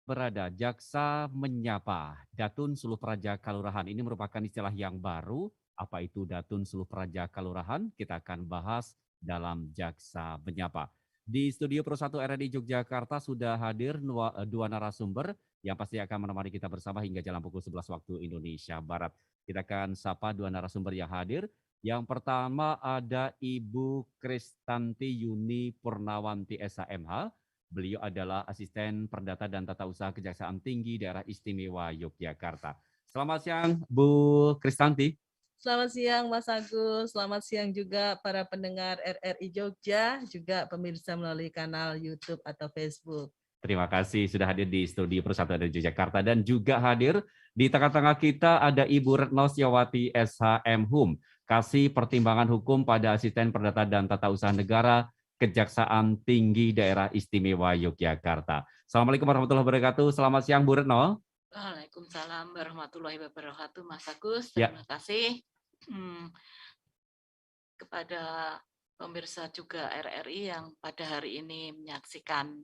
Berada, jaksa menyapa. Datun Suluh Praja Kalurahan ini merupakan istilah yang baru. Apa itu Datun Suluh Praja Kalurahan? Kita akan bahas dalam jaksa menyapa. Di studio Pro 1 RRI Yogyakarta sudah hadir dua narasumber yang pasti akan menemani kita bersama hingga jalan pukul 11 waktu Indonesia Barat. Kita akan sapa dua narasumber yang hadir. Yang pertama ada Ibu Kristanti Yuni Purnawanti SHMH. Beliau adalah Asisten Perdata dan Tata Usaha Kejaksaan Tinggi Daerah Istimewa Yogyakarta. Selamat siang, Bu Kristanti. Selamat siang Mas Agus, selamat siang juga para pendengar RRI Jogja, juga pemirsa melalui kanal YouTube atau Facebook. Terima kasih sudah hadir di studio Persatuan dari Jakarta dan juga hadir di tengah-tengah kita ada Ibu Retno Syawati SHM Hum, Kasih Pertimbangan Hukum pada Asisten Perdata dan Tata Usaha Negara Kejaksaan Tinggi Daerah Istimewa Yogyakarta. Assalamualaikum warahmatullahi wabarakatuh. Selamat siang Bu Retno. Waalaikumsalam warahmatullahi wabarakatuh, Mas Agus. Ya. Terima kasih kepada pemirsa juga RRI yang pada hari ini menyaksikan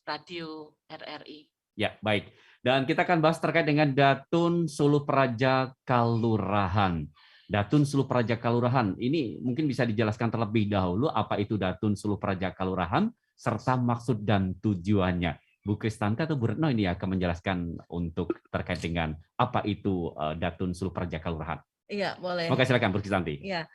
radio RRI. Ya, baik. Dan kita akan bahas terkait dengan Datun Suluh Praja Kalurahan. Datun Suluh Praja Kalurahan, ini mungkin bisa dijelaskan terlebih dahulu apa itu Datun Suluh Praja Kalurahan, serta maksud dan tujuannya. Bu Kristanti atau Bu Retno ini akan menjelaskan untuk terkait dengan apa itu Datun Suluh Praja Kalurahan. Iya, boleh. Oke, silakan Bu Kristanti. Iya,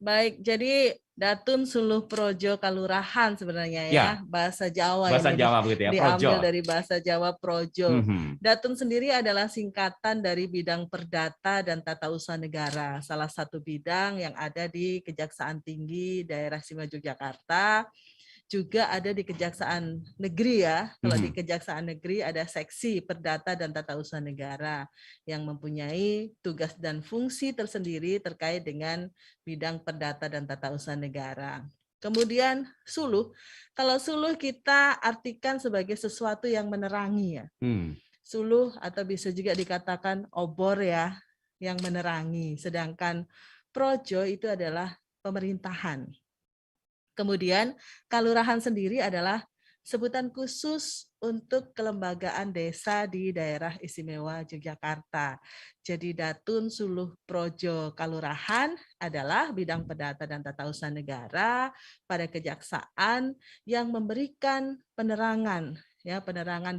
baik. Jadi Datun Suluh Projo Kalurahan sebenarnya ya, bahasa Jawa bahasa ini Jawa begitu ya, diambil Projo. dari bahasa Jawa Projo. Datun sendiri adalah singkatan dari bidang perdata dan tata usaha negara, salah satu bidang yang ada di Kejaksaan Tinggi Daerah Istimewa Yogyakarta. Juga ada di Kejaksaan Negeri ya. Kalau di Kejaksaan Negeri ada seksi Perdata dan Tata Usaha Negara yang mempunyai tugas dan fungsi tersendiri terkait dengan bidang perdata dan tata usaha negara. Kemudian suluh, kalau suluh kita artikan sebagai sesuatu yang menerangi ya. Suluh atau bisa juga dikatakan obor ya, yang menerangi. Sedangkan projo itu adalah pemerintahan. Kemudian kalurahan sendiri adalah sebutan khusus untuk kelembagaan desa di daerah istimewa Yogyakarta. Jadi Datun Suluh Projo Kalurahan adalah bidang perdata dan tata usaha negara pada kejaksaan yang memberikan penerangan, ya penerangan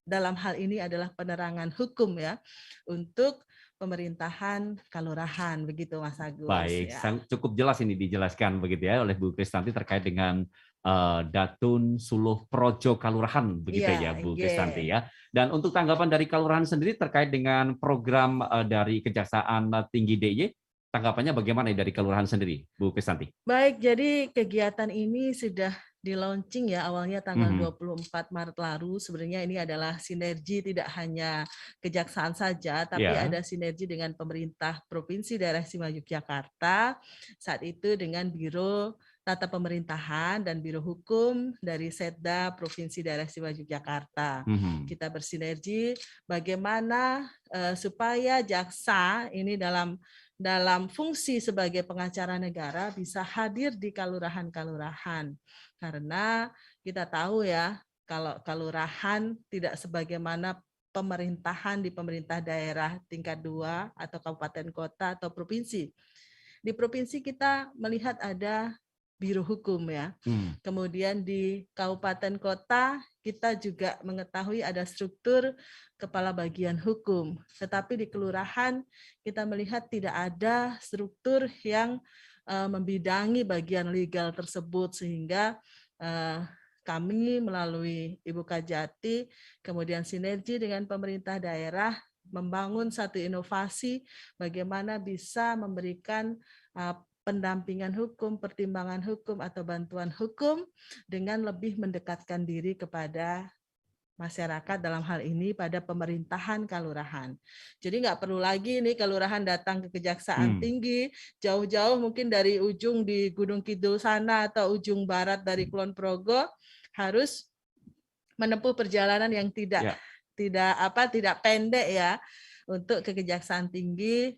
dalam hal ini adalah penerangan hukum ya untuk pemerintahan kalurahan, begitu Mas Agus. Baik, ya. Cukup jelas ini dijelaskan begitu ya oleh Bu Kristanti terkait dengan Datun Suluh Projo Kalurahan begitu ya Bu Kristanti ya. Dan untuk tanggapan dari Kalurahan sendiri terkait dengan program dari Kejaksaan Tinggi DIY, tanggapannya bagaimana dari Kalurahan sendiri, Bu Kristanti? Baik, jadi kegiatan ini sudah di-launching ya awalnya tanggal 24 Maret lalu. Sebenarnya ini adalah sinergi tidak hanya kejaksaan saja, tapi ada sinergi dengan pemerintah Provinsi Daerah Istimewa Yogyakarta, saat itu dengan Biro Tata Pemerintahan dan Biro Hukum dari Setda Provinsi Daerah Istimewa Yogyakarta. Kita bersinergi bagaimana supaya jaksa ini dalam fungsi sebagai pengacara negara bisa hadir di kalurahan-kalurahan. Karena kita tahu ya, kalau kalurahan tidak sebagaimana pemerintahan di pemerintah daerah tingkat 2 atau kabupaten kota atau provinsi. Di provinsi kita melihat ada biro hukum ya. Kemudian di kabupaten kota kita juga mengetahui ada struktur kepala bagian hukum. Tetapi di kelurahan kita melihat tidak ada struktur yang membidangi bagian legal tersebut, sehingga kami melalui Ibu Kajati kemudian sinergi dengan pemerintah daerah membangun satu inovasi bagaimana bisa memberikan pendampingan hukum, pertimbangan hukum atau bantuan hukum dengan lebih mendekatkan diri kepada masyarakat, dalam hal ini pada pemerintahan kalurahan. Jadi nggak perlu lagi nih kelurahan datang ke Kejaksaan Tinggi, jauh-jauh mungkin dari ujung di Gunung Kidul sana atau ujung barat dari Kulon Progo, harus menempuh perjalanan yang tidak pendek ya untuk ke Kejaksaan Tinggi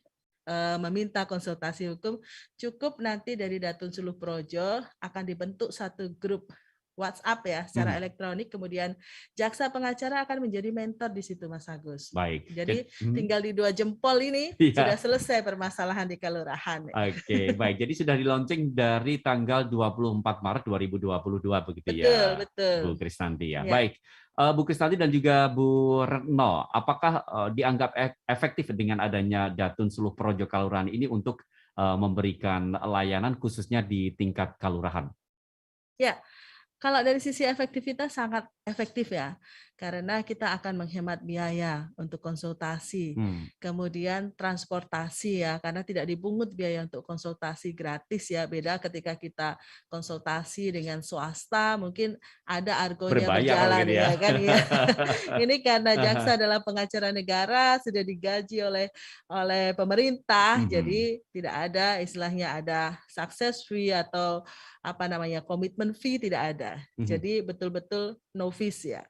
meminta konsultasi hukum. Cukup nanti dari Datun Suluh Projo akan dibentuk satu grup WhatsApp ya, secara elektronik, kemudian jaksa pengacara akan menjadi mentor di situ, Mas Agus. Baik. Jadi tinggal di 2 jempol ini sudah selesai permasalahan di kelurahan. Oke, baik. Jadi sudah di-launching dari tanggal 24 Maret 2022 begitu ya, Betul. Bu Kristanti ya. Baik. Bu Kristanti dan juga Bu Retno, apakah dianggap efektif dengan adanya Datun Suluh Projo Kalurahan ini untuk memberikan layanan khususnya di tingkat kalurahan? Ya, kalau dari sisi efektivitas sangat efektif ya, karena kita akan menghemat biaya untuk konsultasi, kemudian transportasi ya, karena tidak dipungut biaya untuk konsultasi gratis ya, beda ketika kita konsultasi dengan swasta, mungkin ada argonya berjalan ya kan ya. Ini karena jaksa adalah pengacara negara, sudah digaji oleh pemerintah, jadi tidak ada istilahnya ada success fee atau komitmen fee tidak ada. Jadi betul-betul no fees ya.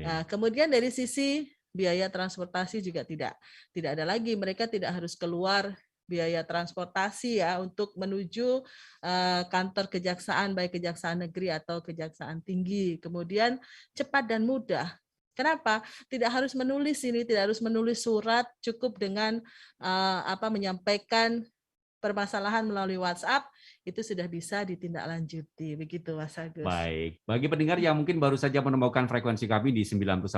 Nah, kemudian dari sisi biaya transportasi juga tidak ada lagi. Mereka tidak harus keluar biaya transportasi ya untuk menuju kantor kejaksaan, baik kejaksaan negeri atau kejaksaan tinggi. Kemudian cepat dan mudah. Kenapa? Tidak harus menulis ini, tidak harus menulis surat, cukup dengan menyampaikan permasalahan melalui WhatsApp, itu sudah bisa ditindaklanjuti. Begitu, Mas Agus. Baik. Bagi pendengar yang mungkin baru saja menemukan frekuensi kami di 91,1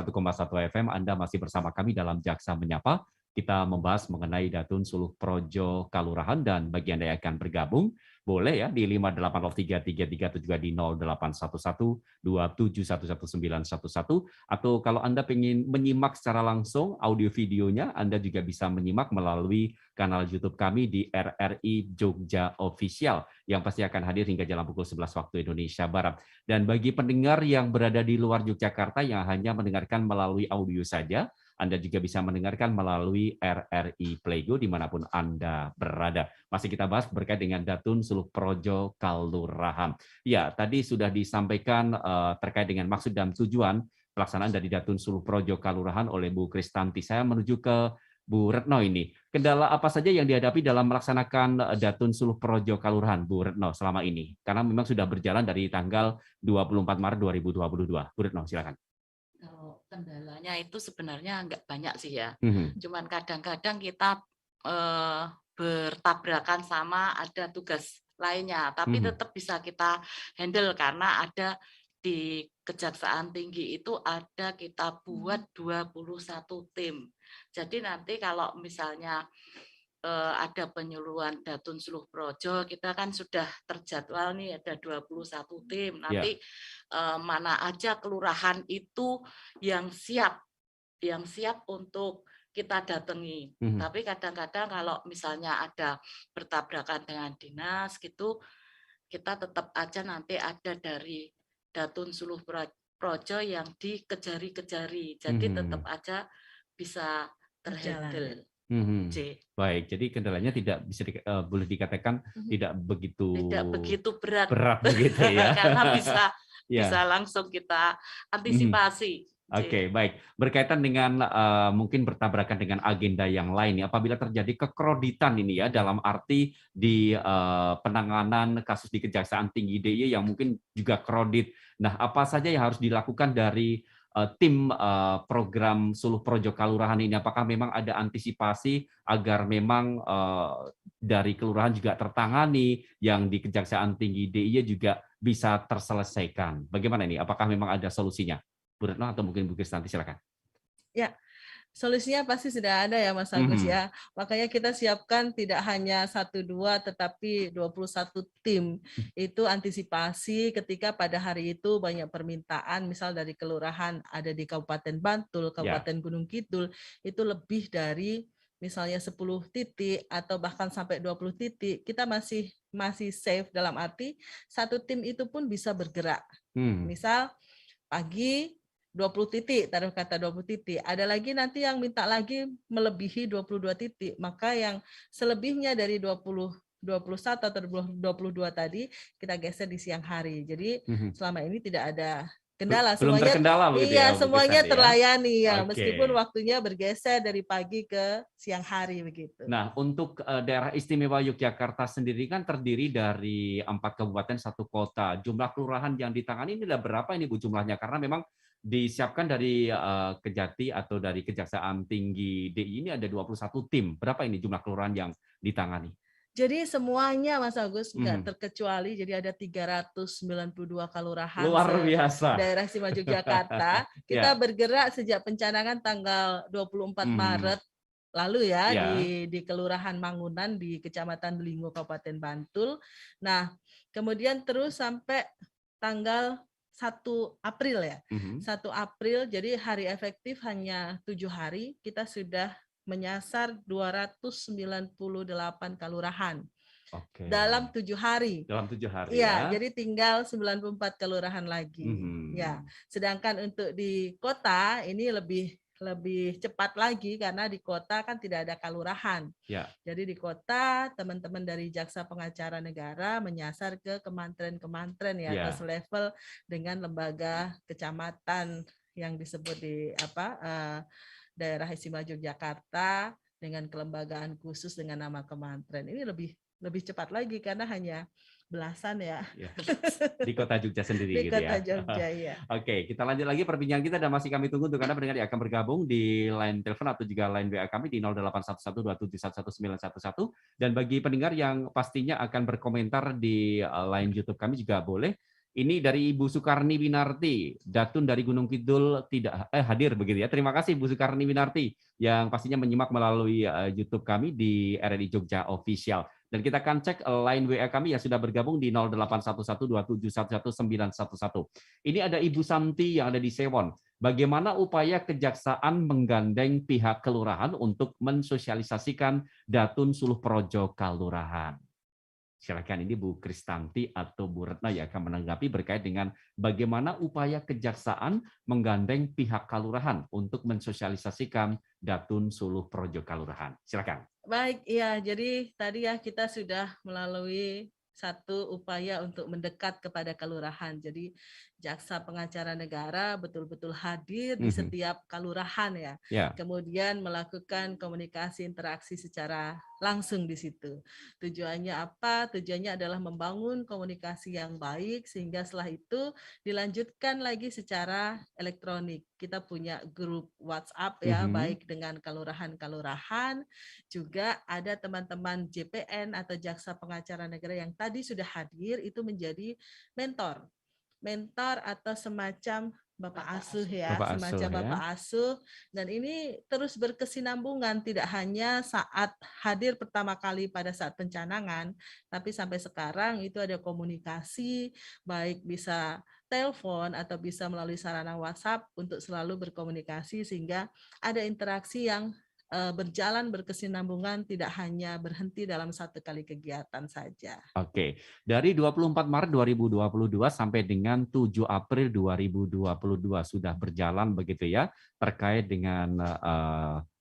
FM, Anda masih bersama kami dalam Jaksa Menyapa. Kita membahas mengenai Datun Suluh Projo Kalurahan, dan bagi Anda yang akan bergabung, boleh ya di 580333 atau juga di 0811-2711911, atau kalau Anda ingin menyimak secara langsung audio videonya, Anda juga bisa menyimak melalui kanal YouTube kami di RRI Jogja Official yang pasti akan hadir hingga jam pukul 11 waktu Indonesia Barat. Dan bagi pendengar yang berada di luar Yogyakarta yang hanya mendengarkan melalui audio saja, Anda juga bisa mendengarkan melalui RRI Playgo dimanapun Anda berada. Masih kita bahas berkait dengan Datun Suluh Projo Kalurahan. Ya, tadi sudah disampaikan terkait dengan maksud dan tujuan pelaksanaan dari Datun Suluh Projo Kalurahan oleh Bu Kristanti. Saya menuju ke Bu Retno ini. Kendala apa saja yang dihadapi dalam melaksanakan Datun Suluh Projo Kalurahan, Bu Retno, selama ini? Karena memang sudah berjalan dari tanggal 24 Maret 2022. Bu Retno, silakan. Kendalanya itu sebenarnya nggak banyak sih ya. Cuman kadang-kadang kita bertabrakan sama ada tugas lainnya, tapi tetap bisa kita handle karena ada di Kejaksaan Tinggi itu ada kita buat 21 tim. Jadi nanti kalau misalnya ada penyuluhan Datun Suluh Projo, kita kan sudah terjadwal nih ada 21 tim. Nanti mana aja kelurahan itu yang siap untuk kita datangi. Tapi kadang-kadang kalau misalnya ada bertabrakan dengan dinas gitu, kita tetap aja nanti ada dari Datun Suluh Projo yang dikejari-kejari. Jadi tetap aja bisa terhandle. Baik, jadi kendalanya tidak bisa boleh dikatakan tidak begitu berat begitu ya. Karena bisa langsung kita antisipasi. Oke, baik. Berkaitan dengan mungkin bertabrakan dengan agenda yang lain, apabila terjadi kekreditan ini ya, dalam arti di penanganan kasus di Kejaksaan Tinggi DIY yang mungkin juga kredit. Nah, apa saja yang harus dilakukan dari tim program Suluh Projo Kalurahan ini? Apakah memang ada antisipasi agar memang dari kelurahan juga tertangani, yang di Kejaksaan Tinggi DIY juga bisa terselesaikan? Bagaimana ini? Apakah memang ada solusinya? Bu Retno atau mungkin Bu Kristanti, silakan. Ya, solusinya pasti sudah ada ya Mas Agus ya. Makanya kita siapkan tidak hanya 1-2 tetapi 21 tim. Itu antisipasi ketika pada hari itu banyak permintaan, misal dari kelurahan ada di Kabupaten Bantul, Kabupaten Gunung Kidul, itu lebih dari misalnya 10 titik atau bahkan sampai 20 titik, kita masih safe dalam arti satu tim itu pun bisa bergerak. Misal pagi 20 titik, taruh kata 20 titik. Ada lagi nanti yang minta lagi melebihi 22 titik. Maka yang selebihnya dari 21 atau 22 tadi kita geser di siang hari. Jadi selama ini tidak ada kendala, Belum semuanya terkendala begitu ya iya, untuk ke semuanya sana ya? terlayani ya, meskipun Oke. waktunya bergeser dari pagi ke siang hari begitu. Nah, untuk daerah istimewa Yogyakarta sendiri kan terdiri dari 4 kabupaten, 1 kota. Jumlah kelurahan yang ditangani ini ada berapa ini Bu jumlahnya? Karena memang disiapkan dari Kejati atau dari Kejaksaan Tinggi DI ini ada 21 tim. Berapa ini jumlah kelurahan yang ditangani? Jadi semuanya Mas Agus nggak Mhm. terkecuali, jadi ada 392 kelurahan Luar biasa. daerah istimewa Yogyakarta. Kita Ya. bergerak sejak pencanangan tanggal 24 Mhm. Maret lalu ya Ya. di Kelurahan Mangunan di Kecamatan Delingo Kabupaten Bantul. Nah, kemudian terus sampai tanggal 1 April ya. Mhm. 1 April, jadi hari efektif hanya 7 hari, kita sudah menyasar 298 kelurahan Oke. dalam 7 hari. Dalam 7 hari Iya, ya. jadi tinggal 94 kelurahan lagi. Ya, Mhm. sedangkan untuk di kota ini lebih cepat lagi karena di kota kan tidak ada kelurahan. Ya. Jadi di kota teman-teman dari Jaksa Pengacara Negara menyasar ke kementerian-kementerian ya, Ya. atau selevel dengan lembaga kecamatan yang disebut di daerah istimewa Yogyakarta dengan kelembagaan khusus dengan nama kementerian. Ini lebih cepat lagi karena hanya belasan ya. Di kota Jogja sendiri Di gitu kota ya. Jogja ya. Oke, kita lanjut lagi perbincangan kita dan masih kami tunggu untuk Anda pendengar yang akan bergabung di line telepon atau juga line WA kami di 081127111111 dan bagi pendengar yang pastinya akan berkomentar di line YouTube kami juga boleh. Ini dari Ibu Sukarni Winarti, Datun dari Gunung Kidul tidak hadir begitu ya. Terima kasih Ibu Sukarni Winarti yang pastinya menyimak melalui YouTube kami di RRI Jogja Official. Dan kita akan cek line WA kami yang sudah bergabung di 081127111191. Ini ada Ibu Santi yang ada di Sewon. Bagaimana upaya kejaksaan menggandeng pihak kelurahan untuk mensosialisasikan Datun Suluh Projo Kalurahan? Silakan ini Bu Kristanti atau Bu Retna yang akan menanggapi berkait dengan bagaimana upaya kejaksaan menggandeng pihak kalurahan untuk mensosialisasikan Datun Suluh Projo Kalurahan. Silakan. Baik, iya. Jadi tadi ya kita sudah melalui satu upaya untuk mendekat kepada kelurahan. Jadi Jaksa Pengacara Negara betul-betul hadir di setiap kelurahan ya. Kemudian melakukan komunikasi interaksi secara langsung di situ. Tujuannya apa? Tujuannya adalah membangun komunikasi yang baik sehingga setelah itu dilanjutkan lagi secara elektronik. Kita punya grup WhatsApp ya, baik dengan kelurahan-kelurahan, juga ada teman-teman JPN atau Jaksa Pengacara Negara yang tadi sudah hadir itu menjadi mentor atau semacam Bapak Asuh ya, Bapak Asuh, dan ini terus berkesinambungan tidak hanya saat hadir pertama kali pada saat pencanangan, tapi sampai sekarang itu ada komunikasi baik bisa telepon atau bisa melalui sarana WhatsApp untuk selalu berkomunikasi sehingga ada interaksi yang berjalan berkesinambungan, tidak hanya berhenti dalam satu kali kegiatan saja. Oke, dari 24 Maret 2022 sampai dengan 7 April 2022 sudah berjalan begitu ya, terkait dengan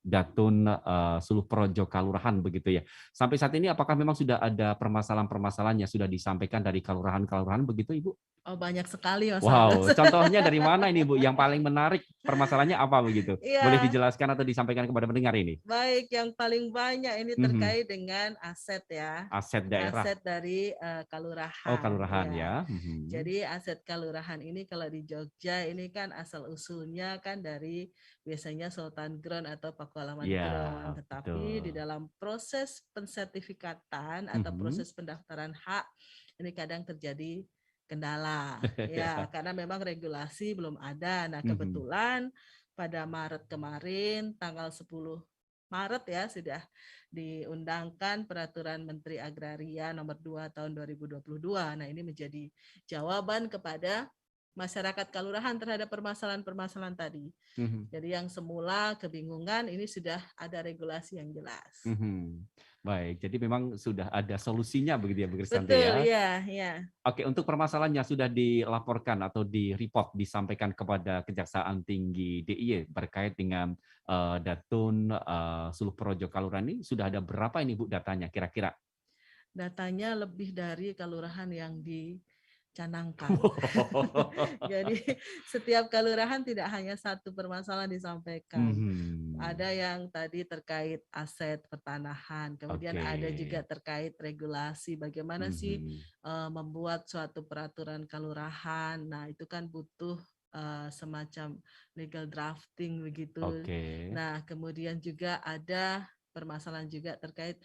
Datun Suluh Projo Kalurahan begitu ya. Sampai saat ini apakah memang sudah ada permasalahan-permasalahan yang sudah disampaikan dari kalurahan-kalurahan begitu Ibu? Oh, banyak sekali Mas Wow, Agus. contohnya dari mana ini Bu? Yang paling menarik permasalahannya apa begitu? Boleh dijelaskan atau disampaikan kepada pendengar ini? Baik, yang paling banyak ini terkait dengan aset ya. Aset daerah. Aset dari kelurahan. Oh, kelurahan ya. Jadi aset kelurahan ini kalau di Jogja ini kan asal usulnya kan dari biasanya Sultan Ground atau Pakualaman Ground. Tetapi di dalam proses pensertifikatan atau proses pendaftaran hak ini kadang terjadi kendala ya karena memang regulasi belum ada. Nah, kebetulan pada Maret kemarin tanggal 10 Maret ya sudah diundangkan Peraturan Menteri Agraria nomor 2 tahun 2022. Nah, ini menjadi jawaban kepada masyarakat kelurahan terhadap permasalahan-permasalahan tadi. Jadi yang semula kebingungan ini sudah ada regulasi yang jelas. Baik, jadi memang sudah ada solusinya begitu ya Bu Kristanti ya? Betul, iya. Oke, untuk permasalahan yang sudah dilaporkan atau di-report disampaikan kepada Kejaksaan Tinggi DIY terkait dengan Datun Suluh Projo Kalurahan ini sudah ada berapa ini Bu datanya kira-kira? Datanya lebih dari kelurahan yang di canangkan. Jadi setiap kelurahan tidak hanya satu permasalahan disampaikan. Ada yang tadi terkait aset pertanahan, kemudian ada juga terkait regulasi, bagaimana sih membuat suatu peraturan kelurahan. Nah, itu kan butuh semacam legal drafting begitu. Nah, kemudian juga ada permasalahan juga terkait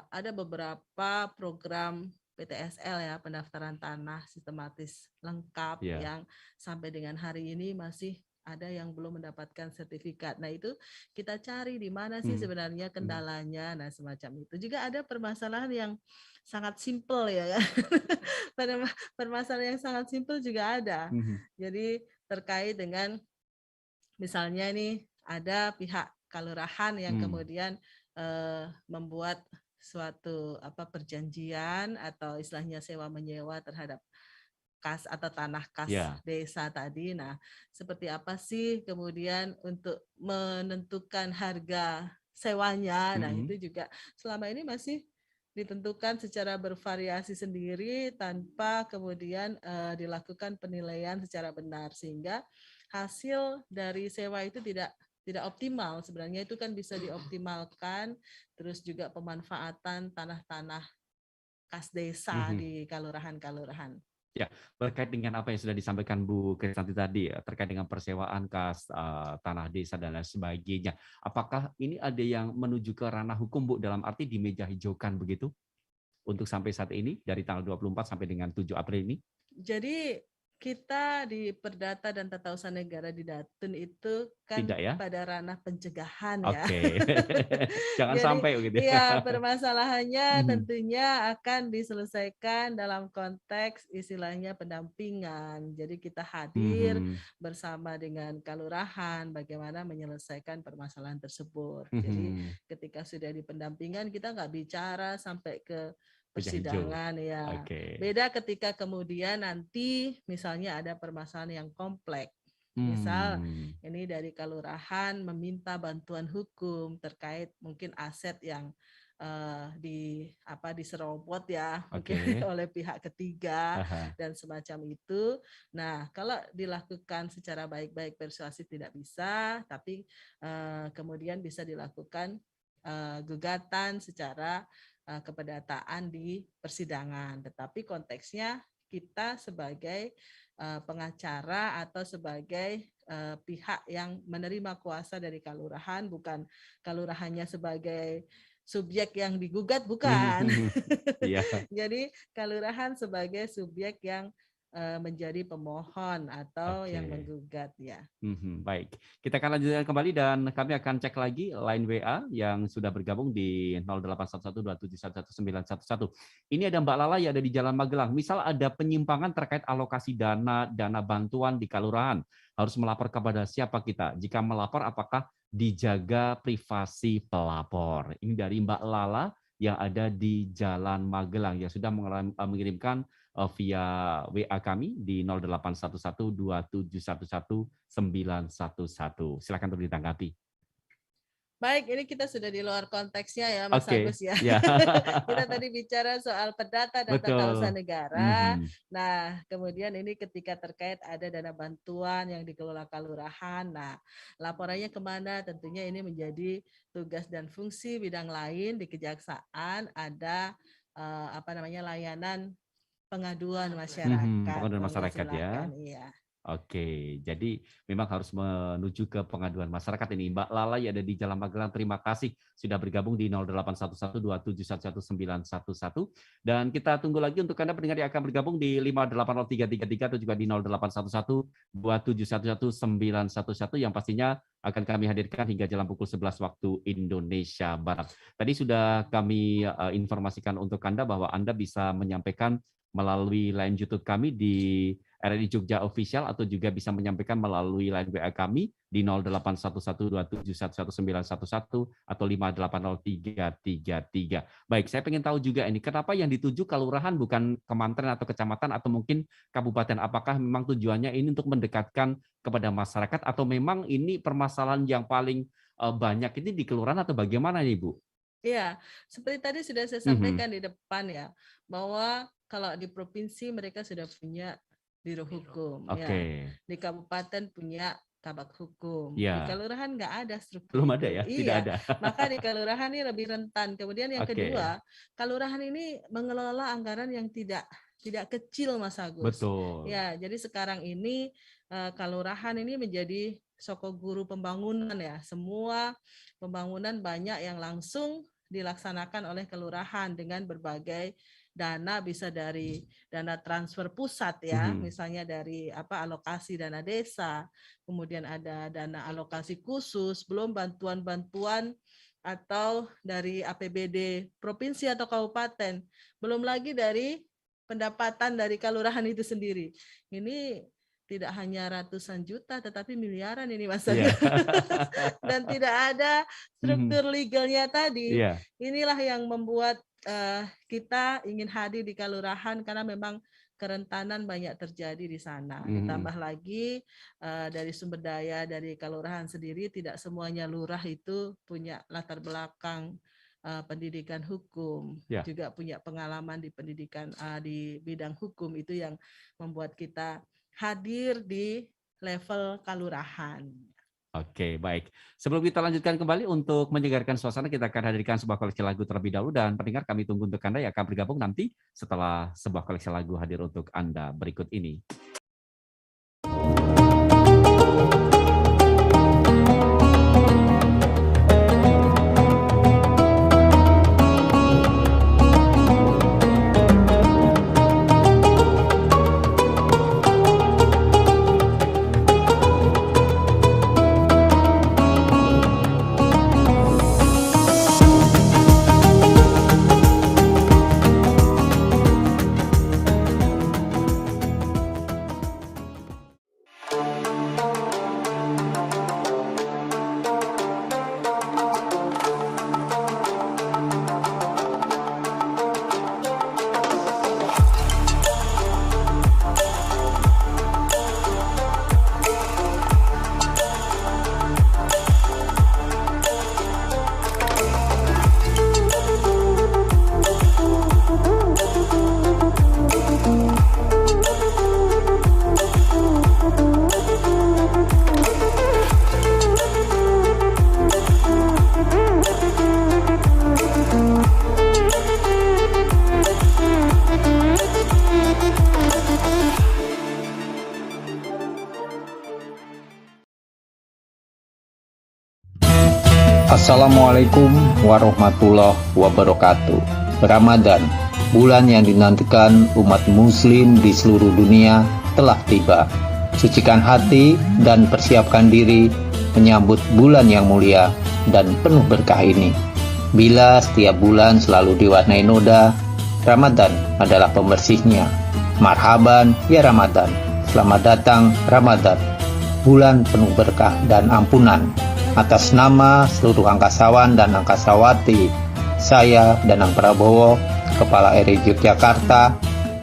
ada beberapa program PTSL ya, pendaftaran tanah sistematis lengkap yang sampai dengan hari ini masih ada yang belum mendapatkan sertifikat. Nah, itu kita cari di mana sih sebenarnya kendalanya. Nah, semacam itu. Juga ada permasalahan yang sangat simpel ya kan. Permasalahan yang sangat simpel juga ada. Jadi terkait dengan misalnya ini ada pihak kelurahan yang kemudian membuat suatu perjanjian atau istilahnya sewa menyewa terhadap kas atau tanah kas desa tadi. Nah, seperti apa sih kemudian untuk menentukan harga sewanya? Nah, itu juga selama ini masih ditentukan secara bervariasi sendiri tanpa kemudian dilakukan penilaian secara benar, sehingga hasil dari sewa itu tidak optimal. Sebenarnya itu kan bisa dioptimalkan, terus juga pemanfaatan tanah-tanah kas desa di kelurahan-kelurahan. Ya, terkait dengan apa yang sudah disampaikan Bu Kristanti tadi ya, terkait dengan persewaan kas tanah desa dan lain sebagainya. Apakah ini ada yang menuju ke ranah hukum, Bu, dalam arti di meja hijaukan begitu? Untuk sampai saat ini, dari tanggal 24 sampai dengan 7 April ini? Jadi kita di Perdata dan Tata Usaha Negara di Datun itu kan pada ranah pencegahan ya. Jangan jadi, sampai begitu. Iya, permasalahannya tentunya akan diselesaikan dalam konteks istilahnya pendampingan. Jadi kita hadir bersama dengan kelurahan bagaimana menyelesaikan permasalahan tersebut. Jadi ketika sudah di pendampingan kita nggak bicara sampai ke persidangan ya. Beda ketika kemudian nanti misalnya ada permasalahan yang kompleks. Misal ini dari kelurahan meminta bantuan hukum terkait mungkin aset yang diserobot ya mungkin oleh pihak ketiga dan semacam itu. Nah, kalau dilakukan secara baik-baik persuasif tidak bisa, tapi kemudian bisa dilakukan gugatan secara keperdataan di persidangan, tetapi konteksnya kita sebagai pengacara atau sebagai pihak yang menerima kuasa dari kelurahan, bukan kelurahannya sebagai subjek yang digugat, bukan. Jadi kelurahan sebagai subjek yang menjadi pemohon atau yang menggugat ya. Baik, kita akan lanjutkan kembali dan kami akan cek lagi line WA yang sudah bergabung di 081127111911. Ini ada Mbak Lala yang ada di Jalan Magelang. Misal ada penyimpangan terkait alokasi dana bantuan di kelurahan, harus melapor kepada siapa kita? Jika melapor, apakah dijaga privasi pelapor? Ini dari Mbak Lala yang ada di Jalan Magelang yang sudah mengirimkan via WA kami di 081127111911. Silakan untuk ditanggapi. Baik, ini kita sudah di luar konteksnya ya, Mas Agus ya. Kita tadi bicara soal perdata dan tata usaha negara. Nah, kemudian ini ketika terkait ada dana bantuan yang dikelola kelurahan. Nah, laporannya kemana? Tentunya ini menjadi tugas dan fungsi bidang lain di kejaksaan. Ada layanan pengaduan masyarakat. Pengaduan masyarakat ya. Iya. Oke, jadi memang harus menuju ke pengaduan masyarakat ini. Mbak Lala yang ada di Jalan Magelang, terima kasih sudah bergabung di 081127111911. Dan kita tunggu lagi untuk Anda pendengar yang akan bergabung di 580333 atau juga di 081127111911 yang pastinya akan kami hadirkan hingga jam pukul 11 waktu Indonesia Barat. Tadi sudah kami informasikan untuk Anda bahwa Anda bisa menyampaikan melalui line YouTube kami di RRI Jogja Official atau juga bisa menyampaikan melalui line WA kami di 081127111911 atau 580333. Baik, saya ingin tahu juga ini kenapa yang dituju kelurahan bukan kementerian atau kecamatan atau mungkin kabupaten? Apakah memang tujuannya ini untuk mendekatkan kepada masyarakat atau memang ini permasalahan yang paling banyak ini di kelurahan atau bagaimana nih Bu? Iya, seperti tadi sudah saya sampaikan di depan ya, bahwa kalau di provinsi mereka sudah punya biro hukum, ya. Oke. Di kabupaten punya kabak hukum, di Ya, kelurahan nggak ada struktur belum ada itu. ya? Tidak Iya, ada. maka di kelurahan ini lebih rentan. Kemudian yang Oke, kedua, kelurahan ini mengelola anggaran yang tidak kecil, Mas Agus. betul. Ya, jadi sekarang ini kelurahan ini menjadi soko guru pembangunan ya. Semua pembangunan banyak yang langsung dilaksanakan oleh kelurahan dengan berbagai dana, bisa dari dana transfer pusat ya, Mhm. misalnya dari alokasi dana desa, kemudian ada dana alokasi khusus, belum bantuan-bantuan atau dari APBD provinsi atau kabupaten, belum lagi dari pendapatan dari kelurahan itu sendiri. Ini tidak hanya ratusan juta tetapi miliaran ini Mas Iya. Agus. Dan tidak ada Mhm. struktur legalnya tadi. Iya. Inilah yang membuat kita ingin hadir di kelurahan karena memang kerentanan banyak terjadi di sana. Mhm. Ditambah lagi dari sumber daya dari kelurahan sendiri, tidak semuanya lurah itu punya latar belakang pendidikan hukum, Ya. juga punya pengalaman di pendidikan di bidang hukum, itu yang membuat kita hadir di level kelurahan. Oke, baik. Sebelum kita lanjutkan kembali untuk menyegarkan suasana, kita akan hadirkan sebuah koleksi lagu terlebih dahulu dan pendengar kami tunggu untuk Anda yang akan bergabung nanti setelah sebuah koleksi lagu hadir untuk Anda berikut ini. Assalamualaikum warahmatullahi wabarakatuh. Ramadan, bulan yang dinantikan umat muslim di seluruh dunia, telah tiba. Sucikan hati dan persiapkan diri menyambut bulan yang mulia dan penuh berkah ini. Bila setiap bulan selalu diwarnai noda, Ramadan adalah pembersihnya. Marhaban ya Ramadan, selamat datang Ramadan, bulan penuh berkah dan ampunan. Atas nama seluruh angkasawan dan angkasawati, saya Danang Prabowo, Kepala RI Yogyakarta,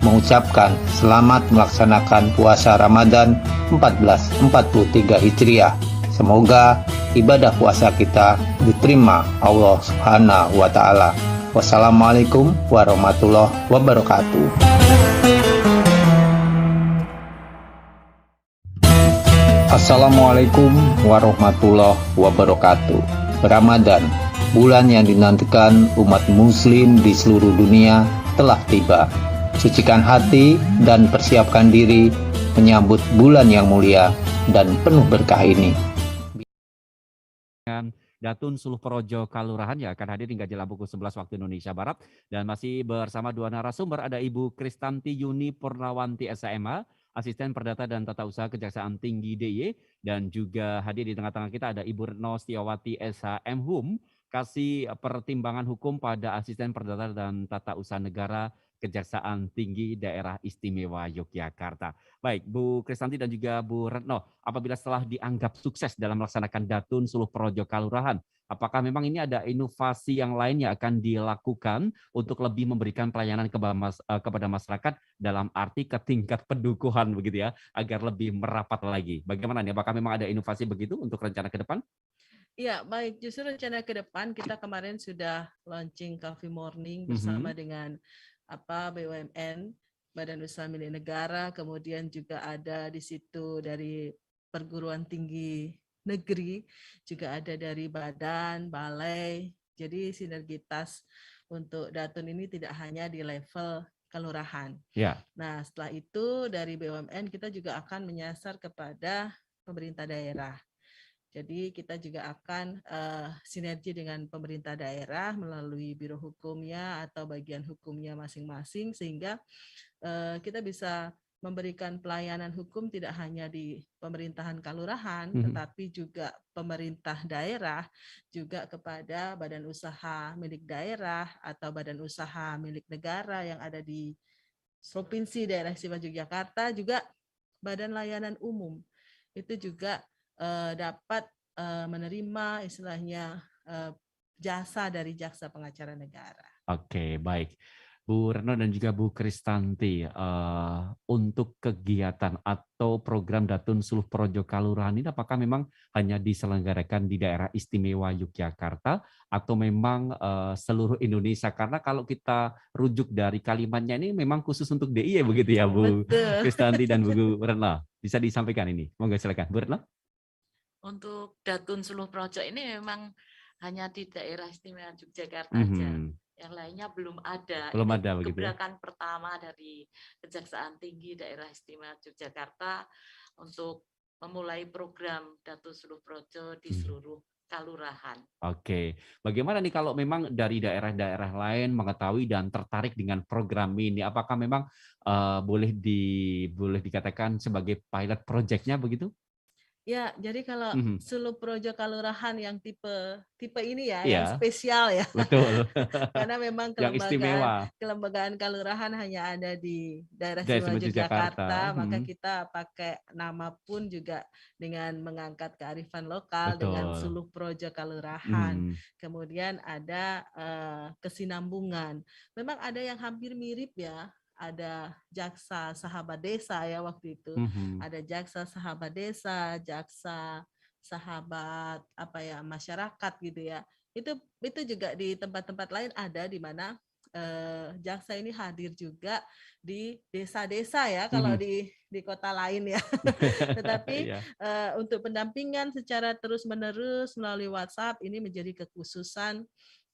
mengucapkan selamat melaksanakan puasa Ramadan 1443 Hijriah. Semoga ibadah puasa kita diterima Allah Subhanahu wa Ta'ala. Wassalamualaikum warahmatullahi wabarakatuh. Assalamualaikum warahmatullahi wabarakatuh. Ramadan, bulan yang dinantikan umat muslim di seluruh dunia, telah tiba. Sucikan hati dan persiapkan diri menyambut bulan yang mulia dan penuh berkah ini. Datun Suluh Projo Kalurahan yang akan hadir hingga jam pukul 11 waktu Indonesia Barat. Dan masih bersama dua narasumber, ada Ibu Kristanti Yuni Purnawanti SMA, Asisten Perdata dan Tata Usaha Kejaksaan Tinggi DIY, dan juga hadir di tengah-tengah kita ada Ibu Retno Setiawati SHM Hum, Kasih Pertimbangan Hukum pada Asisten Perdata dan Tata Usaha Negara Kejaksaan Tinggi Daerah Istimewa Yogyakarta. Baik, Bu Kristanti dan juga Bu Retno, apabila setelah dianggap sukses dalam melaksanakan Datun Suluh Projo Kalurahan, apakah memang ini ada inovasi yang lain yang akan dilakukan untuk lebih memberikan pelayanan kepada masyarakat dalam arti ke tingkat pendukuhan begitu ya, agar lebih merapat lagi? Bagaimana nih? Apakah memang ada inovasi begitu untuk rencana ke depan? Ya, baik. Justru rencana ke depan kita kemarin sudah launching Coffee Morning bersama dengan BUMN, Badan Usaha Milik Negara, kemudian juga ada di situ dari perguruan tinggi negeri, juga ada dari badan, balai. Jadi sinergitas untuk Datun ini tidak hanya di level kelurahan. Ya. Nah, setelah itu dari BUMN kita juga akan menyasar kepada pemerintah daerah. Jadi kita juga akan sinergi dengan pemerintah daerah melalui biro hukumnya atau bagian hukumnya masing-masing, sehingga kita bisa memberikan pelayanan hukum tidak hanya di pemerintahan kelurahan, tetapi juga pemerintah daerah, juga kepada badan usaha milik daerah atau badan usaha milik negara yang ada di Provinsi Daerah Istimewa Yogyakarta, juga badan layanan umum. Itu juga dapat menerima istilahnya jasa dari jaksa pengacara negara. Oke, baik. Bu Retno dan juga Bu Kristanti, untuk kegiatan atau program Datun Suluh Projo Kalurahan ini apakah memang hanya diselenggarakan di daerah istimewa Yogyakarta atau memang seluruh Indonesia? Karena kalau kita rujuk dari kalimatnya ini memang khusus untuk DI ya begitu ya Bu Kristanti dan Bu Retno. Bisa disampaikan ini? Monggo silakan Bu Retno. Untuk Datun Suluh Projo ini memang hanya di daerah istimewa Yogyakarta aja. Yang lainnya belum ada. Belum ini ada begitu ya? gebrakan pertama dari Kejaksaan Tinggi Daerah Istimewa Yogyakarta untuk memulai program Datun Suluh Projo di seluruh kalurahan. Oke, bagaimana nih kalau memang dari daerah-daerah lain mengetahui dan tertarik dengan program ini, apakah memang boleh dikatakan sebagai pilot project-nya begitu? Ya, jadi kalau Suluh Projo Kalurahan yang tipe ini ya, Iya, yang spesial ya. Betul. Karena memang kelembagaan kalurahan hanya ada di daerah istimewa Yogyakarta, maka kita pakai nama pun juga dengan mengangkat kearifan lokal dengan Suluh Projo Kalurahan. Kemudian ada kesinambungan. Memang ada yang hampir mirip ya. Ada jaksa sahabat desa ya waktu itu. Ada jaksa sahabat desa, jaksa sahabat masyarakat gitu ya. Itu juga di tempat-tempat lain ada di mana jaksa ini hadir juga di desa-desa ya kalau di kota lain ya. Tetapi untuk pendampingan secara terus-menerus melalui WhatsApp ini menjadi kekhususan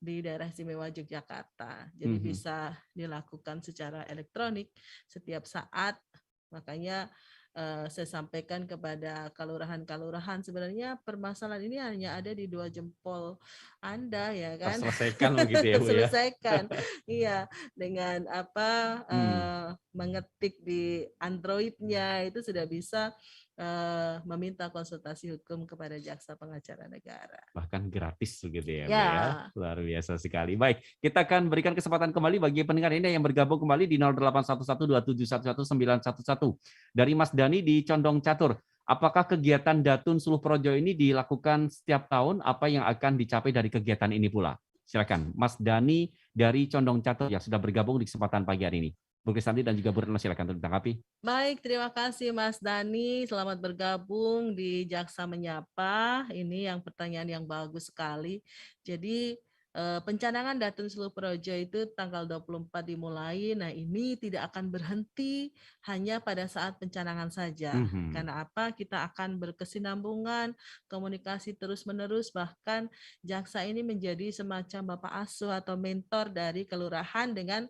di daerah istimewa Yogyakarta. Jadi bisa dilakukan secara elektronik setiap saat. Makanya saya sampaikan kepada kalurahan-kalurahan, sebenarnya permasalahan ini hanya ada di 2 jempol Anda ya kan. Selesaikan begitu ya Bu ya. Selesaikan. Iya, dengan mengetik di Android-nya itu sudah bisa meminta konsultasi hukum kepada jaksa pengacara negara. Bahkan gratis begitu ya, Bu ya. Luar biasa sekali. Baik, kita akan berikan kesempatan kembali bagi pendengar ini yang bergabung kembali di 0811271111 dari Mas Dani di Condong Catur. Apakah kegiatan Datun Suluh Projo ini dilakukan setiap tahun? Apa yang akan dicapai dari kegiatan ini pula? Silakan, Mas Dani dari Condong Catur yang sudah bergabung di kesempatan pagi hari ini. Bu Kristanti dan juga Bu Retno, silakan untuk ditanggapi. Baik, terima kasih Mas Dani. Selamat bergabung di Jaksa Menyapa. Ini yang pertanyaan yang bagus sekali. Jadi pencanangan Datun Suluh Projo itu tanggal 24 dimulai. Nah, ini tidak akan berhenti hanya pada saat pencanangan saja. Karena apa? Kita akan berkesinambungan, komunikasi terus-menerus, bahkan jaksa ini menjadi semacam bapak asuh atau mentor dari kelurahan dengan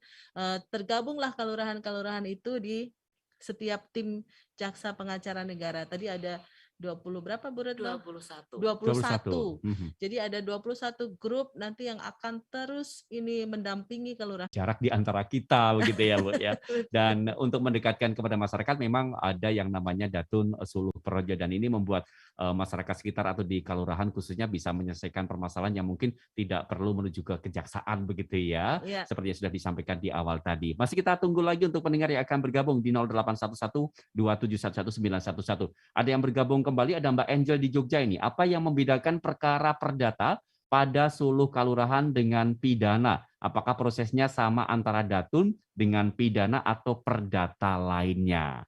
tergabunglah kelurahan-kelurahan itu di setiap tim jaksa pengacara negara. Tadi ada 20 berapa Bu Retno? 21. 21. Jadi ada 21 grup nanti yang akan terus ini mendampingi kelurahan. Jarak di antara kita begitu ya Bu ya. Dan untuk mendekatkan kepada masyarakat memang ada yang namanya Datun Suluh Projo, dan ini membuat masyarakat sekitar atau di kelurahan khususnya bisa menyelesaikan permasalahan yang mungkin tidak perlu menuju ke kejaksaan begitu ya. Seperti yang sudah disampaikan di awal tadi. Masih kita tunggu lagi untuk pendengar yang akan bergabung di 0811271111. Ada yang bergabung kembali, ada Mbak Angel di Jogja ini. Apa yang membedakan perkara perdata pada suluh kalurahan dengan pidana? Apakah prosesnya sama antara datun dengan pidana atau perdata lainnya?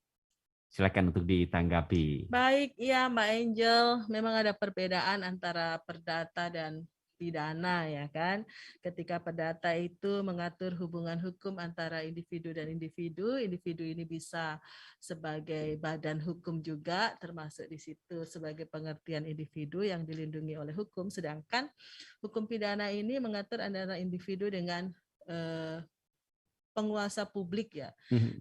Silakan untuk ditanggapi. Baik, ya Mbak Angel, memang ada perbedaan antara perdata dan pidana ya kan. Ketika perdata itu mengatur hubungan hukum antara individu dan individu, individu ini bisa sebagai badan hukum juga, termasuk di situ sebagai pengertian individu yang dilindungi oleh hukum. Sedangkan hukum pidana ini mengatur antara individu dengan penguasa publik ya.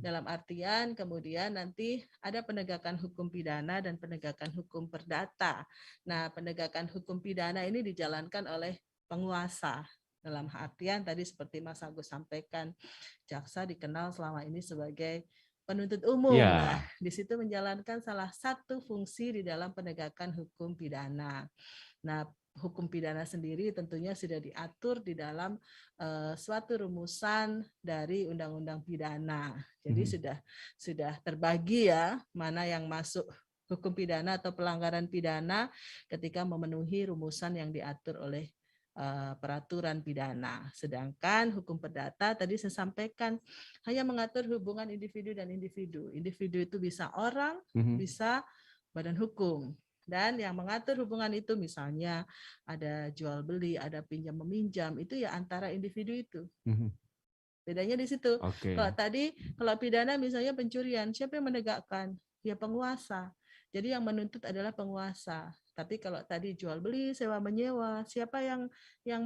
Dalam artian kemudian nanti ada penegakan hukum pidana dan penegakan hukum perdata. Nah, penegakan hukum pidana ini dijalankan oleh penguasa. Dalam artian tadi seperti Mas Agus sampaikan, jaksa dikenal selama ini sebagai penuntut umum. Nah, di situ menjalankan salah satu fungsi di dalam penegakan hukum pidana. Nah, hukum pidana sendiri tentunya sudah diatur di dalam suatu rumusan dari Undang-Undang Pidana. Jadi sudah terbagi ya mana yang masuk hukum pidana atau pelanggaran pidana ketika memenuhi rumusan yang diatur oleh peraturan pidana. Sedangkan hukum perdata tadi saya sampaikan hanya mengatur hubungan individu dan individu. Individu itu bisa orang, bisa badan hukum. Dan yang mengatur hubungan itu misalnya ada jual beli, ada pinjam meminjam, itu ya antara individu itu. Bedanya di situ. Kalau pidana misalnya pencurian, siapa yang menegakkan? Ya penguasa. Jadi yang menuntut adalah penguasa. Tapi kalau tadi jual beli, sewa menyewa, siapa yang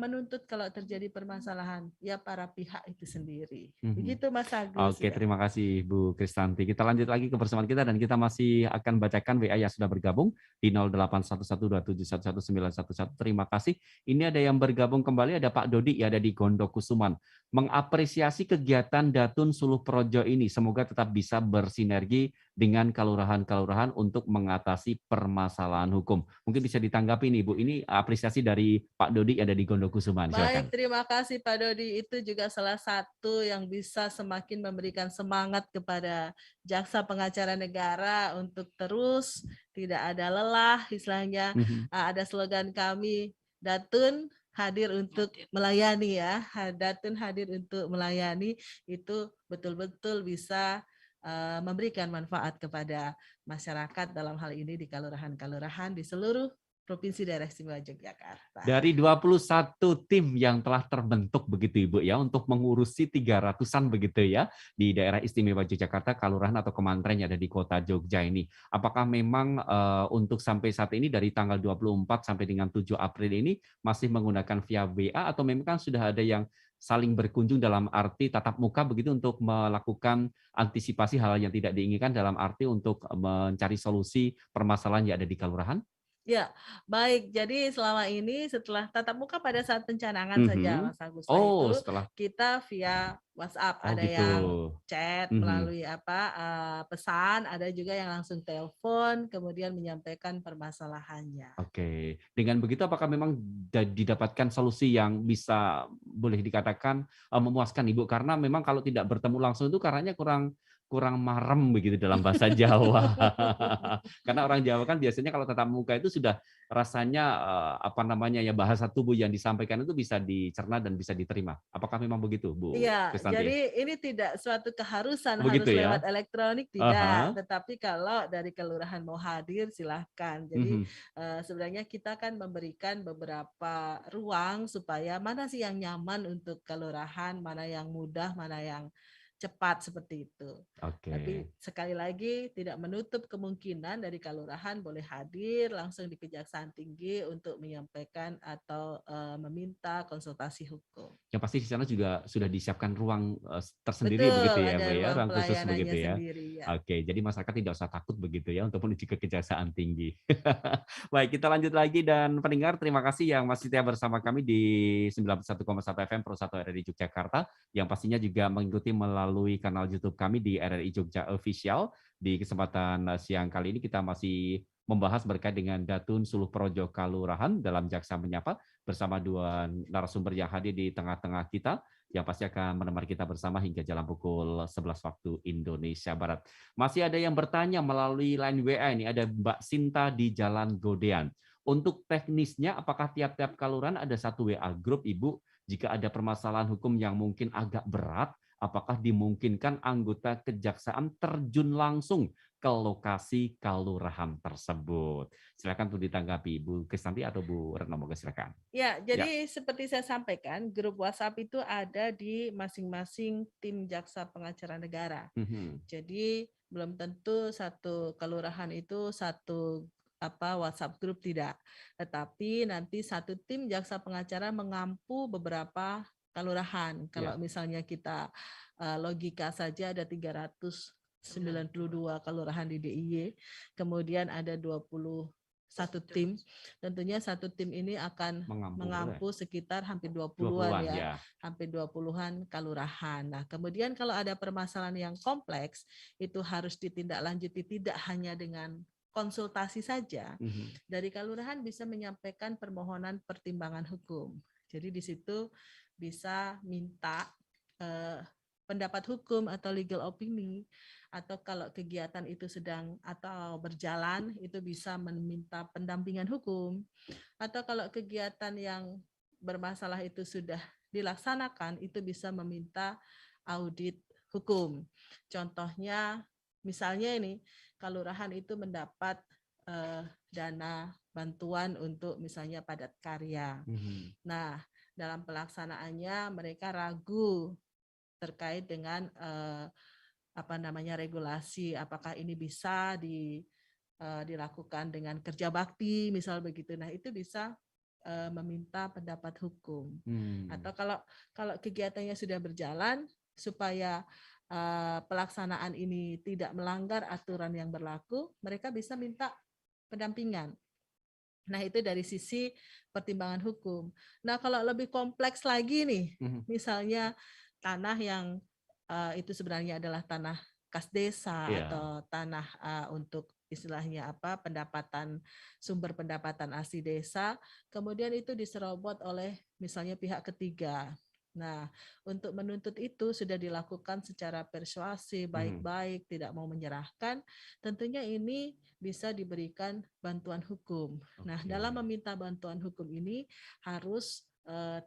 menuntut kalau terjadi permasalahan? Ya para pihak itu sendiri. Begitu Mas Agus. Oke, terima kasih Bu Kristanti. Kita lanjut lagi ke pertemuan kita dan kita masih akan bacakan WA yang sudah bergabung di 081127111911. Terima kasih. Ini ada yang bergabung kembali, ada Pak Dodi, ya, ada di Gondokusuman. Mengapresiasi kegiatan Datun Suluh Projo ini, semoga tetap bisa bersinergi dengan kelurahan-kelurahan untuk mengatasi permasalahan hukum. Mungkin bisa ditanggapi nih Bu, ini apresiasi dari Pak Dodi ada di Gondokusuman. Baik, terima kasih Pak Dodi. Itu juga salah satu yang bisa semakin memberikan semangat kepada jaksa pengacara negara untuk terus tidak ada lelah, istilahnya. Ada slogan kami, Datun hadir untuk melayani ya. Datun hadir untuk melayani, itu betul-betul bisa memberikan manfaat kepada masyarakat dalam hal ini di kelurahan-kelurahan di seluruh Provinsi Daerah Istimewa Yogyakarta. Dari 21 tim yang telah terbentuk begitu Ibu ya untuk mengurusi 300-an begitu ya di Daerah Istimewa Yogyakarta, kelurahan atau kementerian yang ada di Kota Jogja ini. Apakah memang untuk sampai saat ini dari tanggal 24 sampai dengan 7 April ini masih menggunakan via WA atau memang kan sudah ada yang saling berkunjung dalam arti tatap muka begitu untuk melakukan antisipasi hal yang tidak diinginkan dalam arti untuk mencari solusi permasalahan yang ada di kelurahan? Ya, baik. Jadi selama ini setelah tatap muka pada saat pencanangan saja, Mas Agus. Kita via WhatsApp, ada gitu. Yang chat melalui pesan, ada juga yang langsung telepon, kemudian menyampaikan permasalahannya. Oke, dengan begitu apakah memang didapatkan solusi yang bisa boleh dikatakan memuaskan Ibu? Karena memang kalau tidak bertemu langsung itu karena kurang marem begitu dalam bahasa Jawa. Karena orang Jawa kan biasanya kalau tatap muka itu sudah rasanya bahasa tubuh yang disampaikan itu bisa dicerna dan bisa diterima. Apakah memang begitu, Bu? Iya, jadi ini tidak suatu keharusan begitu, harus lewat elektronik, tidak. Tetapi kalau dari kelurahan mau hadir silahkan. Jadi sebenarnya kita kan memberikan beberapa ruang supaya mana sih yang nyaman untuk kelurahan, mana yang mudah, mana yang cepat seperti itu. Tapi sekali lagi tidak menutup kemungkinan dari kelurahan boleh hadir langsung di Kejaksaan Tinggi untuk menyampaikan atau meminta konsultasi hukum. Yang pasti di sana juga sudah disiapkan ruang tersendiri. Betul, begitu ya, Bu ya, ruang khusus begitu ya. Sendiri, ya. Oke, jadi masyarakat tidak usah takut begitu ya untuk menuju ke Kejaksaan Tinggi. Baik, kita lanjut lagi dan pendengar terima kasih yang masih setia bersama kami di 91,1 FM Pro 1 RRI Yogyakarta yang pastinya juga mengikuti melalui kanal YouTube kami di RRI Jogja Official. Di kesempatan siang kali ini kita masih membahas berkait dengan Datun Suluh Projo Kalurahan dalam Jaksa Menyapa bersama dua narasumber yang hadir di tengah-tengah kita yang pasti akan menemani kita bersama hingga jalan pukul 11 waktu Indonesia Barat. Masih ada yang bertanya melalui line WA ini, ada Mbak Sinta di Jalan Godean. Untuk teknisnya apakah tiap-tiap kelurahan ada satu WA grup Ibu? Jika ada permasalahan hukum yang mungkin agak berat, apakah dimungkinkan anggota kejaksaan terjun langsung ke lokasi kelurahan tersebut. Silakan untuk ditanggapi Bu Kristanti atau Bu Retno, moga silakan. Ya, jadi seperti saya sampaikan, grup WhatsApp itu ada di masing-masing tim jaksa pengacara negara. Jadi belum tentu satu kelurahan itu satu WhatsApp grup, tidak. Tetapi nanti satu tim jaksa pengacara mengampu beberapa kelurahan. Kalau misalnya kita logika saja ada 392 kelurahan di DIY, kemudian ada 21 tim, tentunya satu tim ini akan mengampu sekitar hampir 20-an ya, hampir 20-an kelurahan. Nah, kemudian kalau ada permasalahan yang kompleks, itu harus ditindaklanjuti tidak hanya dengan konsultasi saja. Dari kelurahan bisa menyampaikan permohonan pertimbangan hukum. Jadi di situ bisa minta pendapat hukum atau legal opinion, atau kalau kegiatan itu sedang atau berjalan itu bisa meminta pendampingan hukum, atau kalau kegiatan yang bermasalah itu sudah dilaksanakan itu bisa meminta audit hukum. Contohnya misalnya ini kelurahan itu mendapat dana bantuan untuk misalnya padat karya. Nah, dalam pelaksanaannya mereka ragu terkait dengan regulasi, apakah ini bisa dilakukan dengan kerja bakti misal begitu. Nah, itu bisa meminta pendapat hukum. Atau kalau kegiatannya sudah berjalan supaya pelaksanaan ini tidak melanggar aturan yang berlaku, mereka bisa minta pendampingan. Nah, itu dari sisi pertimbangan hukum. Nah, kalau lebih kompleks lagi nih, misalnya tanah yang itu sebenarnya adalah tanah kas desa atau tanah untuk istilahnya sumber pendapatan asli desa, kemudian itu diserobot oleh misalnya pihak ketiga. Nah, untuk menuntut itu sudah dilakukan secara persuasif, baik-baik, tidak mau menyerahkan, tentunya ini bisa diberikan bantuan hukum. Nah, dalam meminta bantuan hukum ini harus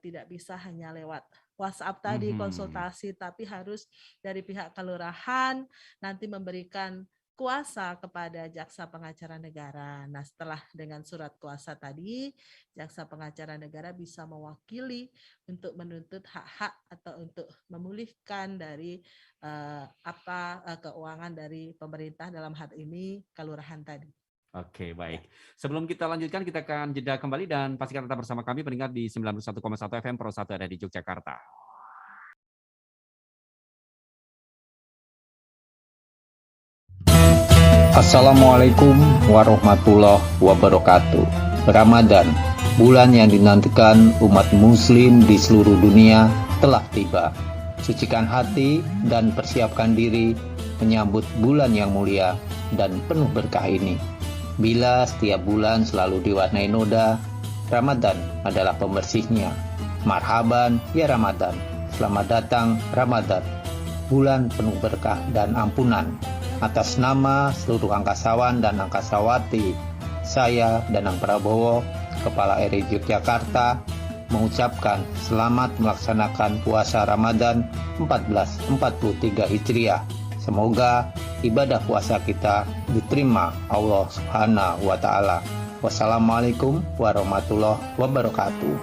tidak bisa hanya lewat WhatsApp tadi konsultasi, tapi harus dari pihak kelurahan nanti memberikan kuasa kepada jaksa pengacara negara. Nah, setelah dengan surat kuasa tadi, jaksa pengacara negara bisa mewakili untuk menuntut hak-hak atau untuk memulihkan dari keuangan dari pemerintah, dalam hal ini kelurahan tadi. Oke, baik. Sebelum kita lanjutkan, kita akan jeda kembali dan pastikan tetap bersama kami pendengar di 91,1 FM Pro 1 ada di Yogyakarta. Assalamualaikum warahmatullahi wabarakatuh. Ramadan, bulan yang dinantikan umat muslim di seluruh dunia, telah tiba. Sucikan hati dan persiapkan diri menyambut bulan yang mulia dan penuh berkah ini. Bila setiap bulan selalu diwarnai noda, Ramadan adalah pembersihnya. Marhaban ya Ramadan, selamat datang Ramadan, bulan penuh berkah dan ampunan. Atas nama seluruh angkasawan dan angkasawati, saya Danang Prabowo, Kepala RI Yogyakarta, mengucapkan selamat melaksanakan puasa Ramadan 1443 Hijriah. Semoga ibadah puasa kita diterima Allah Subhanahu wa Ta'ala. Wassalamualaikum warahmatullahi wabarakatuh.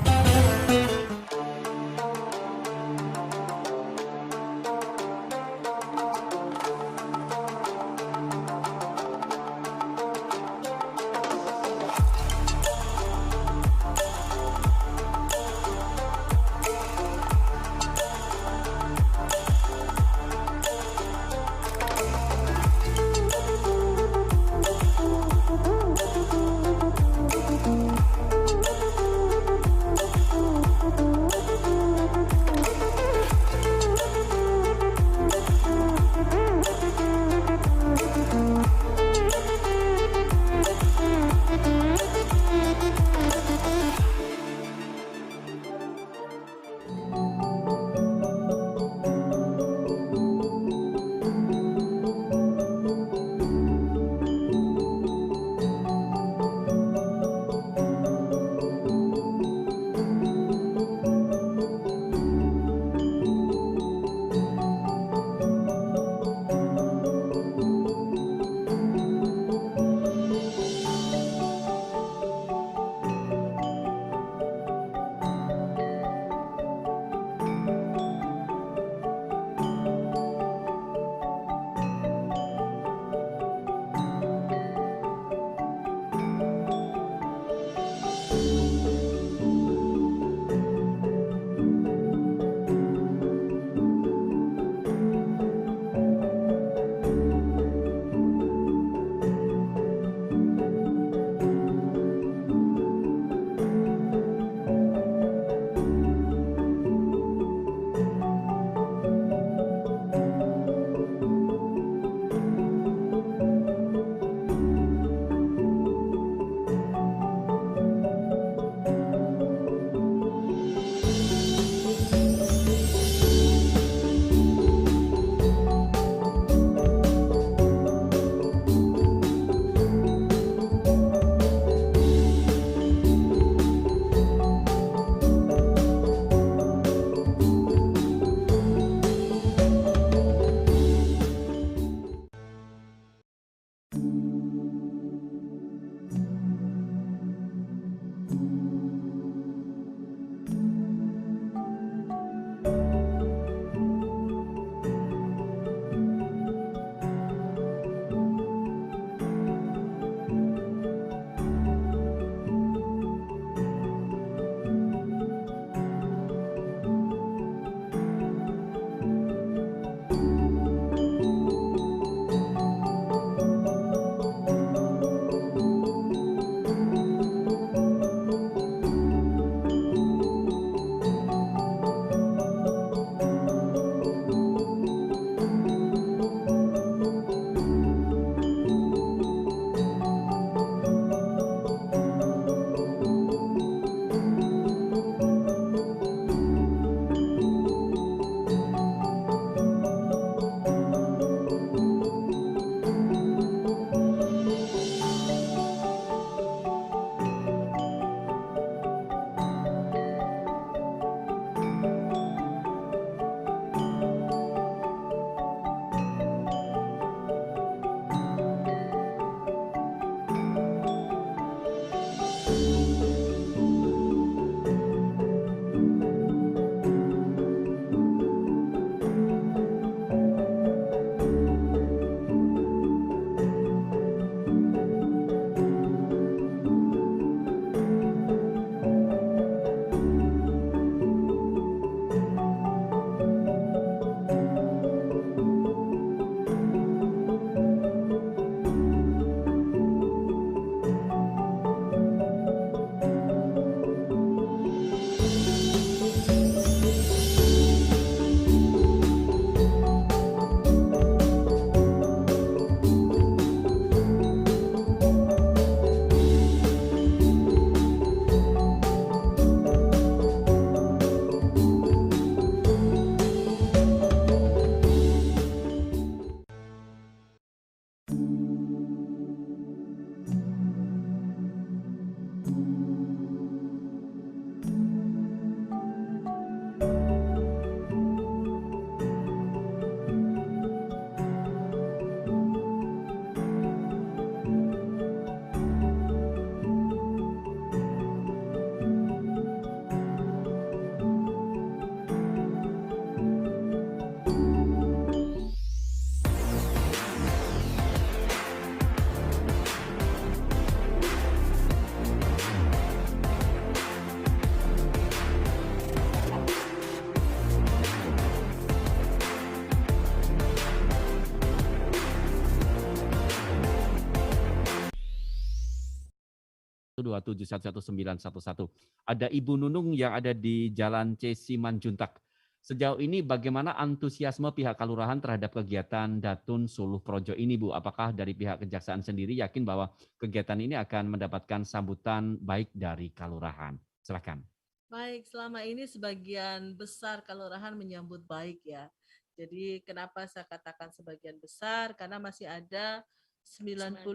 2711911. Ada Ibu Nunung yang ada di Jalan C. Simanjuntak. Sejauh ini bagaimana antusiasme pihak kelurahan terhadap kegiatan Datun Suluh Projo ini, Bu? Apakah dari pihak kejaksaan sendiri yakin bahwa kegiatan ini akan mendapatkan sambutan baik dari kelurahan? Silakan. Baik, selama ini sebagian besar kelurahan menyambut baik ya. Jadi kenapa saya katakan sebagian besar? Karena masih ada 94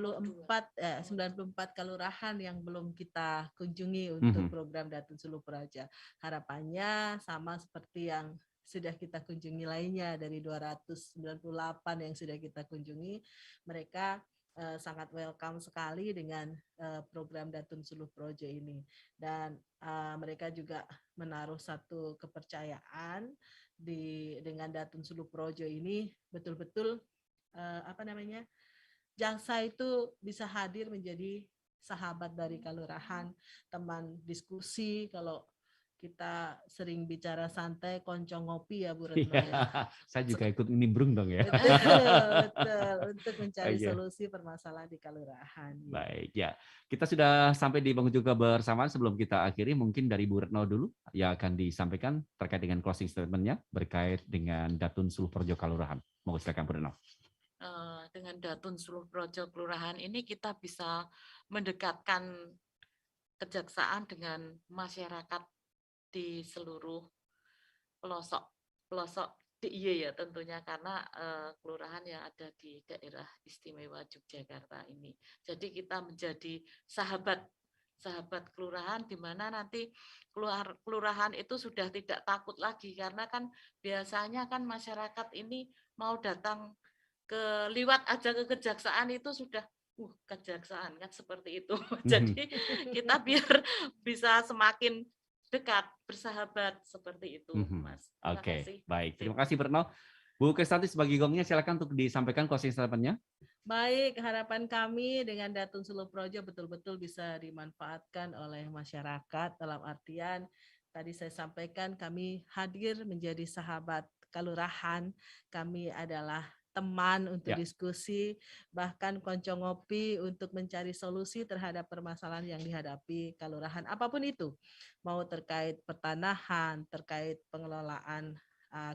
kelurahan yang belum kita kunjungi untuk program Datun Suluh Praja. Harapannya sama seperti yang sudah kita kunjungi lainnya, dari 298 yang sudah kita kunjungi, mereka sangat welcome sekali dengan program Datun Suluh Projo ini, dan mereka juga menaruh satu kepercayaan dengan Datun Suluh Projo ini betul-betul jaksa itu bisa hadir menjadi sahabat dari kelurahan, teman diskusi. Kalau kita sering bicara santai, koncong ngopi ya Bu Retno ya. Saya juga ikut nimbrung dong ya. Betul, untuk mencari solusi permasalahan di kelurahan. Baik ya, kita sudah sampai di penghujung kebersamaan. Sebelum kita akhiri, mungkin dari Bu Retno dulu yang akan disampaikan terkait dengan closing statement-nya berkait dengan Datun Suluh Projo Kelurahan. Mau silakan Bu Retno. Dengan Datun Suluh Projo Kelurahan ini kita bisa mendekatkan kejaksaan dengan masyarakat di seluruh pelosok DIY ya tentunya, karena kelurahan yang ada di daerah istimewa Yogyakarta ini. Jadi kita menjadi sahabat kelurahan, di mana nanti kelurahan itu sudah tidak takut lagi, karena kan biasanya kan masyarakat ini mau datang liwat aja ke kejaksaan itu sudah kejaksaan kan seperti itu. Jadi kita biar bisa semakin dekat, bersahabat seperti itu, Mas. Oke, baik. Terima kasih Bu Retno. Bu Kristanti sebagai gongnya silakan untuk disampaikan closing statement-nya. Baik, harapan kami dengan Datun Suluh Projo betul-betul bisa dimanfaatkan oleh masyarakat, dalam artian tadi saya sampaikan kami hadir menjadi sahabat kelurahan, kami adalah teman untuk diskusi, bahkan konco ngopi untuk mencari solusi terhadap permasalahan yang dihadapi kelurahan, apapun itu, mau terkait pertanahan, terkait pengelolaan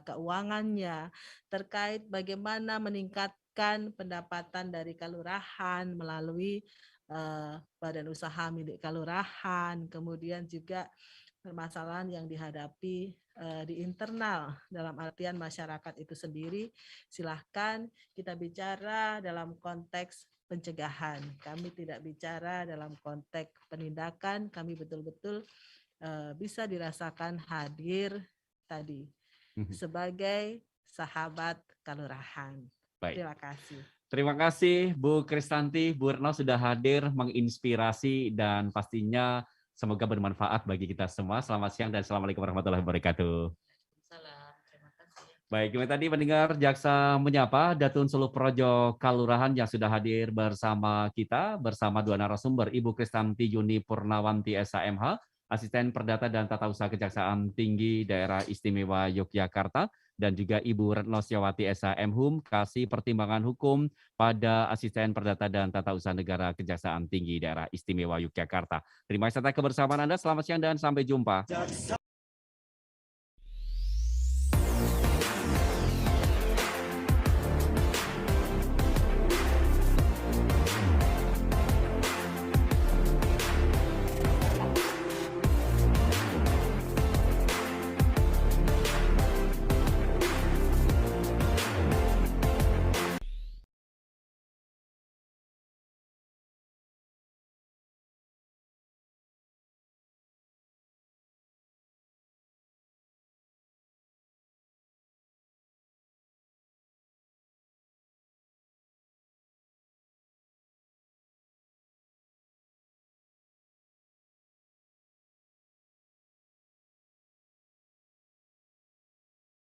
keuangannya, terkait bagaimana meningkatkan pendapatan dari kelurahan melalui badan usaha milik kelurahan, kemudian juga permasalahan yang dihadapi di internal, dalam artian masyarakat itu sendiri. Silahkan kita bicara dalam konteks pencegahan. Kami tidak bicara dalam konteks penindakan. Kami betul-betul bisa dirasakan hadir tadi sebagai sahabat kelurahan. Baik. Terima kasih. Terima kasih Bu Kristanti, Bu Retno sudah hadir menginspirasi dan pastinya semoga bermanfaat bagi kita semua. Selamat siang dan Assalamualaikum warahmatullahi wabarakatuh. Salam, terima kasih. Baik, kami tadi mendengar Jaksa Menyapa Datun Suluh Projo Kelurahan yang sudah hadir bersama kita, bersama dua narasumber, Ibu Kristanti Yuni Purnawanti SHMH, Asisten Perdata dan Tata Usaha Kejaksaan Tinggi Daerah Istimewa Yogyakarta, dan juga Ibu Retno Syawati SHM Kasih Pertimbangan Hukum pada Asisten Perdata dan Tata Usaha Negara Kejaksaan Tinggi Daerah Istimewa Yogyakarta. Terima kasih atas kebersamaan Anda, selamat siang dan sampai jumpa.